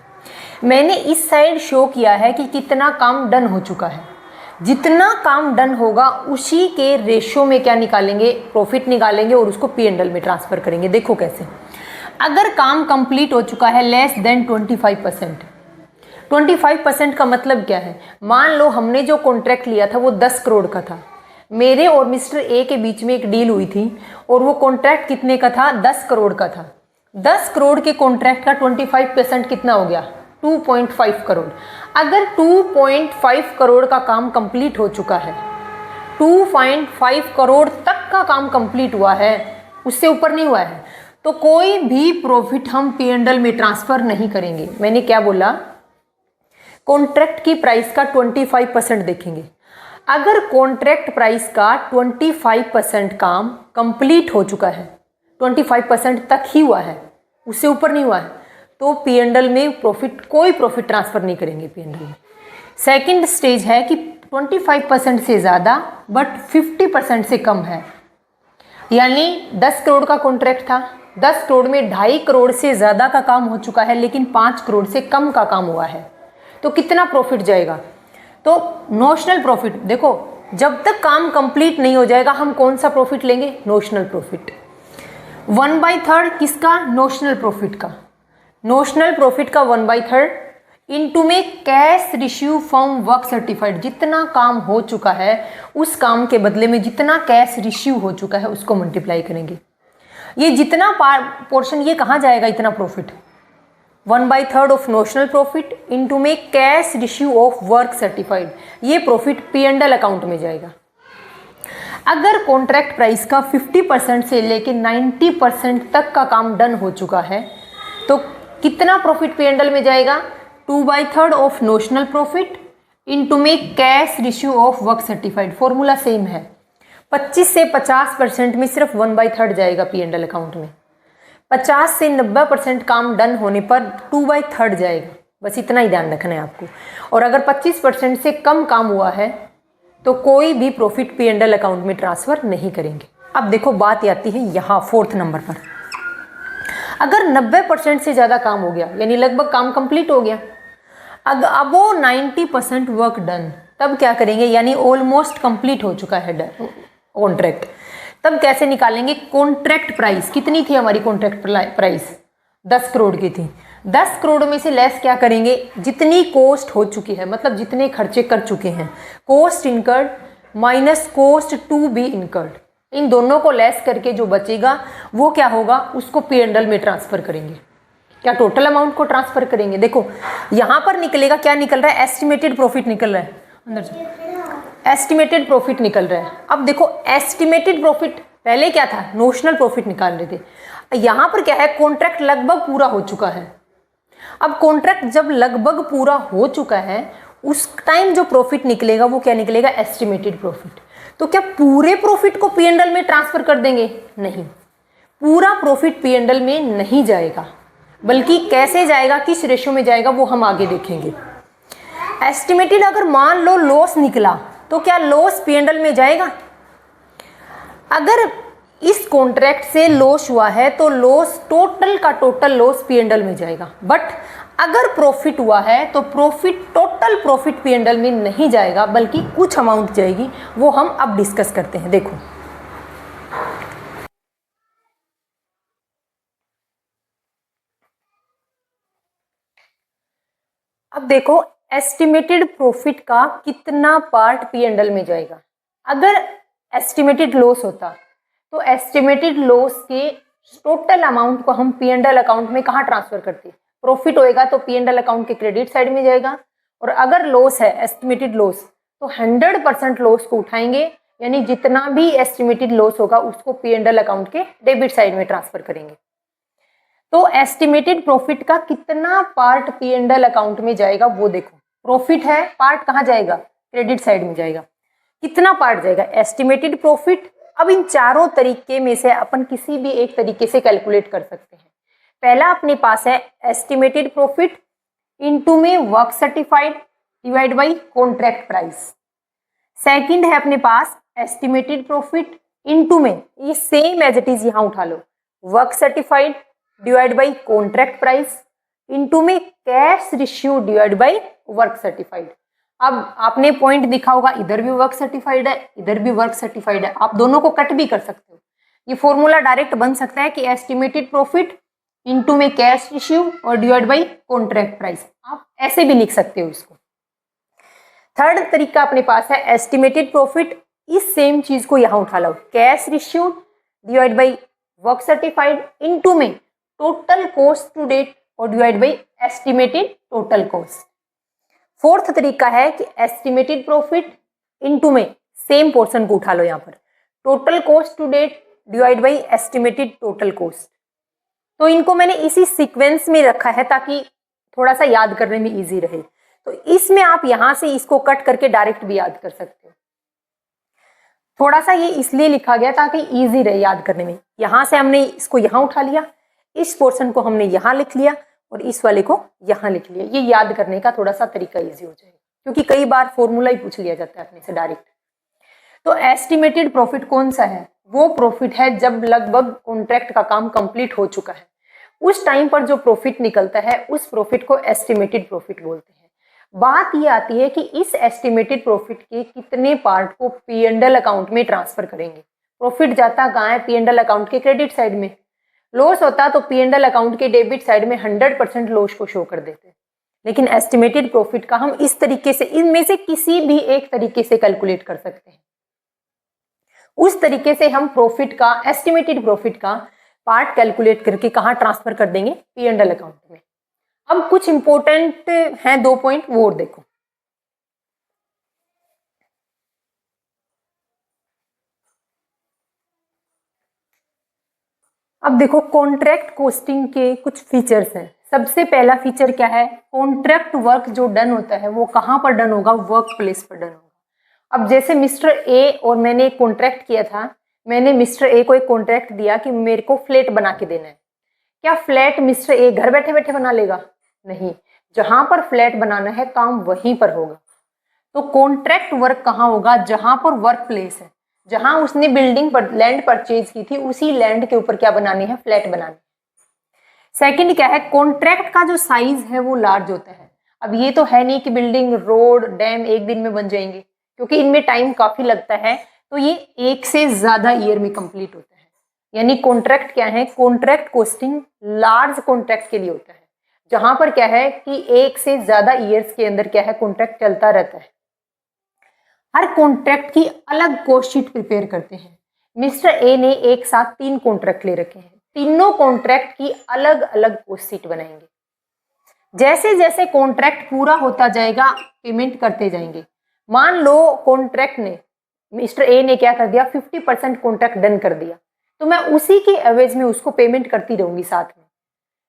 मैंने इस साइड शो किया है कि कितना काम डन हो चुका है, जितना काम डन होगा उसी के रेशो में क्या निकालेंगे, प्रॉफिट निकालेंगे और उसको P&L में ट्रांसफर करेंगे। देखो कैसे, अगर काम कंप्लीट हो चुका है लेस देन 25%, 25% का मतलब क्या है, मान लो हमने जो कॉन्ट्रैक्ट लिया था वो 10 करोड़ का था, मेरे और मिस्टर ए के बीच में एक डील हुई थी और वो कॉन्ट्रैक्ट कितने का था, 10 करोड़ का था। 10 करोड़ के कॉन्ट्रैक्ट का 25% कितना हो गया, 2.5 करोड़। अगर 2.5 करोड़ का काम कंप्लीट हो चुका है, 2.5 करोड़ तक का काम कंप्लीट हुआ है, उससे ऊपर नहीं हुआ है, तो कोई भी प्रॉफिट हम P&L में ट्रांसफर नहीं करेंगे। मैंने क्या बोला, कॉन्ट्रैक्ट की प्राइस का 25% देखेंगे। अगर कॉन्ट्रैक्ट प्राइस का 25% काम कंप्लीट हो चुका है, 25% तक ही हुआ है, उससे ऊपर नहीं हुआ है, तो P&L में प्रॉफिट, कोई प्रॉफिट ट्रांसफर नहीं करेंगे P&L में। सेकंड स्टेज है कि 25% से ज़्यादा बट 50% से कम है। यानी 10 करोड़ का कॉन्ट्रैक्ट था, 10 करोड़ में 2.5 करोड़ से ज़्यादा का काम हो चुका है लेकिन 5 करोड़ से कम का काम हुआ है, तो कितना प्रॉफिट जाएगा? तो नोशनल प्रॉफिट, देखो जब तक काम कंप्लीट नहीं हो जाएगा हम कौन सा प्रॉफिट लेंगे? Notional profit. 1/3 किसका? नोशनल प्रॉफिट का। नोशनल प्रॉफिट का 1/3 इनटू में cash receive from work certified, जितना काम हो चुका है उस काम के बदले में जितना कैश रिसीव हो चुका है उसको मल्टीप्लाई करेंगे। ये जितना पोर्शन ये कहाँ जाएगा? इतना profit 1/3 of notional profit into में cash receive of work certified, ये प्रॉफिट P&L अकाउंट में जाएगा। अगर कॉन्ट्रैक्ट प्राइस का 50% से लेके 90% तक का काम डन हो चुका है तो कितना प्रॉफिट P&L में जाएगा? 2/3 ऑफ नोशनल प्रॉफिट इनटू में cash receive of work certified. Formula same है, 25 से 50% में सिर्फ 1/3 जाएगा P&L अकाउंट में, 50 से 90% काम डन होने पर 2/3 जाएगा। बस इतना ही ध्यान रखना है आपको। और अगर 25% से कम काम हुआ है तो कोई भी प्रॉफिट P&L अकाउंट में ट्रांसफ़र नहीं करेंगे। अब देखो बात आती है यहाँ 4th नंबर पर। अगर 90% से ज़्यादा काम हो गया यानी लगभग काम कंप्लीट हो गया, अब वो 90% वर्क डन, तब क्या करेंगे? यानी ऑलमोस्ट कंप्लीट हो चुका है कॉन्ट्रैक्ट, तब कैसे निकालेंगे? कॉन्ट्रैक्ट प्राइस कितनी थी हमारी? कॉन्ट्रैक्ट प्राइस 10 करोड़ की थी। 10 करोड़ में से लेस क्या करेंगे? जितनी कॉस्ट हो चुकी है, मतलब जितने खर्चे कर चुके हैं, cost incurred minus cost to be incurred, इन दोनों को लेस करके जो बचेगा वो क्या होगा? उसको P&L में ट्रांसफ़र करेंगे। क्या टोटल अमाउंट को ट्रांसफ़र करेंगे? देखो यहाँ पर निकलेगा, क्या निकल रहा है? एस्टिमेटेड प्रॉफिट निकल रहा है, अंदर से एस्टिमेटेड प्रॉफिट निकल रहा है। अब देखो एस्टिमेटेड प्रॉफिट पहले क्या था? नोशनल प्रॉफिट निकाल रहे थे। यहाँ पर क्या है? कॉन्ट्रैक्ट लगभग पूरा हो चुका है। अब कॉन्ट्रैक्ट जब लगभग पूरा हो चुका है उस टाइम जो प्रॉफिट निकलेगा वो क्या निकलेगा? Estimated profit. तो क्या पूरे प्रॉफिट को P&L में ट्रांसफ़र कर देंगे? नहीं, पूरा प्रॉफिट P&L में नहीं जाएगा, बल्कि कैसे जाएगा, किस रेशो में जाएगा वो हम आगे देखेंगे। एस्टिमेटेड अगर मान लो लॉस निकला तो क्या लॉस P&L में जाएगा? अगर इस कॉन्ट्रैक्ट से लॉस हुआ है तो लॉस टोटल का टोटल लॉस P&L में जाएगा। बट अगर प्रॉफिट हुआ है तो प्रॉफिट टोटल प्रॉफिट P&L में नहीं जाएगा, बल्कि कुछ अमाउंट जाएगी, वो हम अब डिस्कस करते हैं। देखो अब देखो एस्टिमेटेड प्रॉफिट का कितना पार्ट P&L में जाएगा। अगर एस्टिमेटेड लॉस होता तो एस्टिमेटेड लॉस के टोटल अमाउंट को हम P&L अकाउंट में कहाँ ट्रांसफर करते? प्रॉफिट होएगा तो P&L अकाउंट के क्रेडिट साइड में जाएगा, और अगर लॉस है एस्टिमेटेड लॉस तो 100% लॉस को उठाएंगे, यानी जितना भी एस्टिमेटेड लॉस होगा उसको P&L अकाउंट के डेबिट साइड में ट्रांसफर करेंगे। तो एस्टिमेटेड प्रॉफिट का कितना पार्ट P&L अकाउंट में जाएगा वो देखो। प्रॉफिट है, पार्ट कहाँ जाएगा? क्रेडिट साइड में जाएगा। कितना पार्ट जाएगा? Estimated profit. अब इन चारों तरीके में से अपन किसी भी एक तरीके से कैलकुलेट कर सकते हैं। पहला अपने पास है एस्टिमेटेड प्रॉफिट इनटू में work certified divide by contract price. Second है अपने पास एस्टिमेटेड प्रॉफिट इनटू में, ये सेम एज इट इज यहाँ उठा लो, work certified divide by contract price into में cash receive divide by work certified. अब आपने पॉइंट दिखा होगा, इधर भी वर्क सर्टिफाइड है, इधर भी वर्क सर्टिफाइड है, आप दोनों को कट भी कर सकते हो। ये फॉर्मूला डायरेक्ट बन सकता है कि एस्टिमेटेड प्रॉफिट इनटू में कैश रिसीव और डिवाइड बाई कॉन्ट्रैक्ट प्राइस, आप ऐसे भी लिख सकते हो इसको। थर्ड तरीका अपने पास है एस्टिमेटेड प्रॉफिट, इस सेम चीज को यहां उठा लो, cash receive divide by work certified into में टोटल कॉस्ट टू डेट और divide by estimated total cost. Fourth तरीका है कि एस्टिमेटेड प्रॉफिट इनटू में सेम पोर्शन को उठा लो, यहाँ पर total cost to date divide by estimated total cost. तो इनको मैंने इसी सीक्वेंस में रखा है ताकि थोड़ा सा याद करने में इजी रहे। तो इसमें आप यहां से इसको कट करके डायरेक्ट भी याद कर सकते हो। थोड़ा सा ये इसलिए लिखा गया ताकि इजी रहे याद करने में। यहां से हमने इसको यहां उठा लिया, इस पोर्शन को हमने यहां लिख लिया और इस वाले को यहां लिख लिया। ये याद करने का थोड़ा सा तरीका इजी हो जाएगा, क्योंकि कई बार फॉर्मूला ही पूछ लिया जाता है अपने से डायरेक्ट। तो एस्टिमेटेड प्रॉफिट कौन सा है? वो प्रॉफिट है जब लगभग कॉन्ट्रैक्ट का काम कंप्लीट हो चुका है, उस टाइम पर जो प्रॉफिट निकलता है उस प्रॉफिट को एस्टिमेटेड प्रॉफिट बोलते हैं। बात ये आती है कि इस एस्टिमेटेड प्रॉफिट के कितने पार्ट को P&L अकाउंट में ट्रांसफर करेंगे। प्रॉफिट जाता कहाँ है? P&L अकाउंट के क्रेडिट साइड में। लॉस होता तो P&L अकाउंट के डेबिट साइड में 100% लॉस को शो कर देते। लेकिन एस्टिमेटेड प्रॉफिट का हम इस तरीके से, इनमें से किसी भी एक तरीके से कैलकुलेट कर सकते हैं। उस तरीके से हम प्रॉफिट का, एस्टिमेटेड प्रॉफिट का पार्ट कैलकुलेट करके कहाँ ट्रांसफर कर देंगे? P&L अकाउंट में। अब कुछ इंपॉर्टेंट हैं 2 पॉइंट, वो और देखो। अब देखो कॉन्ट्रैक्ट कॉस्टिंग के कुछ फीचर्स हैं। सबसे पहला फीचर क्या है? कॉन्ट्रैक्ट वर्क जो डन होता है वो कहाँ पर डन होगा? वर्क प्लेस पर डन होगा। अब जैसे मिस्टर ए और मैंने एक कॉन्ट्रैक्ट किया था, मैंने मिस्टर ए को एक कॉन्ट्रैक्ट दिया कि मेरे को फ्लैट बना के देना है। क्या फ्लैट मिस्टर ए घर बैठे बैठे बना लेगा? नहीं, जहां पर फ्लैट बनाना है काम वहीं पर होगा। तो कॉन्ट्रैक्ट वर्क कहाँ होगा? जहां पर वर्क प्लेस है, जहां उसने बिल्डिंग पर लैंड परचेज की थी, उसी लैंड के ऊपर क्या बनानी है? फ्लैट बनानी। सेकंड क्या है? कॉन्ट्रैक्ट का जो साइज है वो लार्ज होता है। अब ये तो है नहीं कि बिल्डिंग, रोड, डैम एक दिन में बन जाएंगे, क्योंकि इनमें टाइम काफी लगता है। तो ये 1 से ज्यादा ईयर में कंप्लीट होता है। यानी कॉन्ट्रैक्ट क्या है? कॉन्ट्रैक्ट कॉस्टिंग लार्ज कॉन्ट्रैक्ट के लिए होता है, जहां पर क्या है कि 1 से ज्यादा ईयर्स के अंदर क्या है? कॉन्ट्रैक्ट चलता रहता है। हर कॉन्ट्रैक्ट की अलग कॉस्ट शीट प्रिपेयर करते हैं। मिस्टर ए ने एक साथ 3 कॉन्ट्रैक्ट ले रखे हैं, तीनों कॉन्ट्रैक्ट की अलग अलग कॉस्ट शीट बनाएंगे। जैसे जैसे कॉन्ट्रैक्ट पूरा होता जाएगा पेमेंट करते जाएंगे। मान लो कॉन्ट्रैक्ट ने, मिस्टर ए ने क्या कर दिया? 50% कॉन्ट्रैक्ट डन कर दिया, तो मैं उसी के एवरेज में उसको पेमेंट करती रहूंगी साथ में।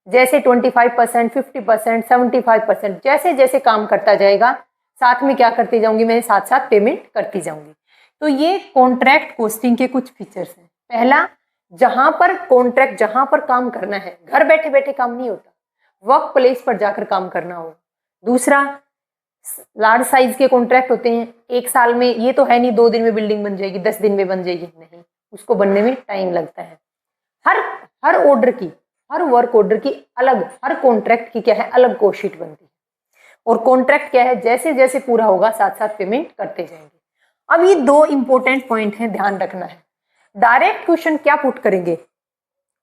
जैसे 25%, 50%, 75%, जैसे जैसे काम करता जाएगा साथ में क्या करती जाऊंगी? मैं साथ साथ पेमेंट करती जाऊंगी। तो ये कॉन्ट्रैक्ट कॉस्टिंग के कुछ फीचर्स हैं। पहला, जहां पर कॉन्ट्रैक्ट, जहां पर काम करना है, घर बैठे बैठे काम नहीं होता, वर्क प्लेस पर जाकर काम करना होगा। दूसरा, लार्ज साइज के कॉन्ट्रैक्ट होते हैं, 1 साल में, ये तो है नहीं 2 दिन में बिल्डिंग बन जाएगी, 10 दिन में बन जाएगी, नहीं, उसको बनने में टाइम लगता है। हर ऑर्डर की, हर वर्क ऑर्डर की अलग, हर कॉन्ट्रैक्ट की क्या है? अलग कॉस्ट शीट बनती है। और कॉन्ट्रैक्ट क्या है? जैसे जैसे पूरा होगा साथ साथ पेमेंट करते जाएंगे। अब ये 2 इंपॉर्टेंट पॉइंट हैं, ध्यान रखना है। डायरेक्ट क्वेश्चन क्या पुट करेंगे?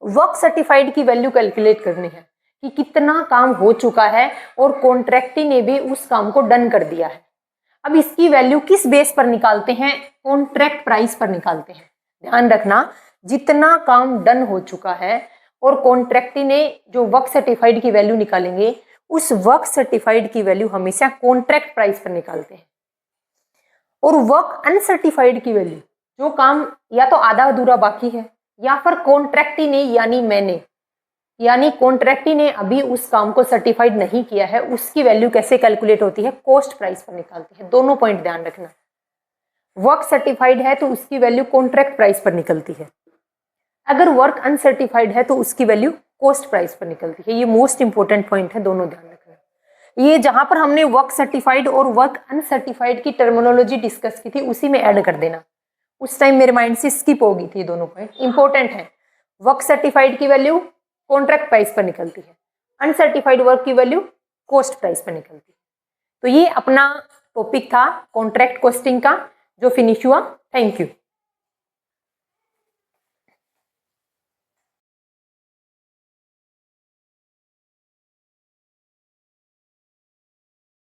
वर्क सर्टिफाइड की वैल्यू कैलकुलेट करनी है कि कितना काम हो चुका है और कॉन्ट्रैक्टी ने भी उस काम को डन कर दिया है। अब इसकी वैल्यू किस बेस पर निकालते हैं? कॉन्ट्रैक्ट प्राइस पर निकालते हैं। ध्यान रखना, जितना काम डन हो चुका है और कॉन्ट्रैक्टी ने जो वर्क सर्टिफाइड की वैल्यू निकालेंगे, उस वर्क सर्टिफाइड की वैल्यू हमेशा कॉन्ट्रैक्ट प्राइस पर निकालते हैं। और वर्क अनसर्टिफाइड की वैल्यू, जो काम या तो आधा अधूरा बाकी है या फिर कॉन्ट्रैक्टी ने, यानी मैंने, यानी कॉन्ट्रैक्टी ने अभी उस काम को सर्टिफाइड नहीं किया है, उसकी वैल्यू कैसे कैलकुलेट होती है? कॉस्ट प्राइस पर निकालती है। दोनों पॉइंट ध्यान रखना। वर्क सर्टिफाइड है तो उसकी वैल्यू कॉन्ट्रैक्ट प्राइस पर निकलती है, अगर वर्क अनसर्टिफाइड है तो उसकी वैल्यू कॉस्ट प्राइस पर निकलती है। ये मोस्ट इंपॉर्टेंट पॉइंट है, दोनों ध्यान रखना। ये जहां पर हमने वर्क सर्टिफाइड और वर्क अनसर्टिफाइड की टर्मिनोलॉजी डिस्कस की थी, उसी में ऐड कर देना। उस टाइम मेरे माइंड से स्किप होगी थी, दोनों पॉइंट इंपॉर्टेंट है। वर्क सर्टिफाइड की वैल्यू कॉन्ट्रैक्ट प्राइस पर निकलती है, अनसर्टिफाइड वर्क की वैल्यू कॉस्ट प्राइस पर निकलती है। तो ये अपना टॉपिक था कॉन्ट्रैक्ट कॉस्टिंग का, जो फिनिश हुआ। Thank you.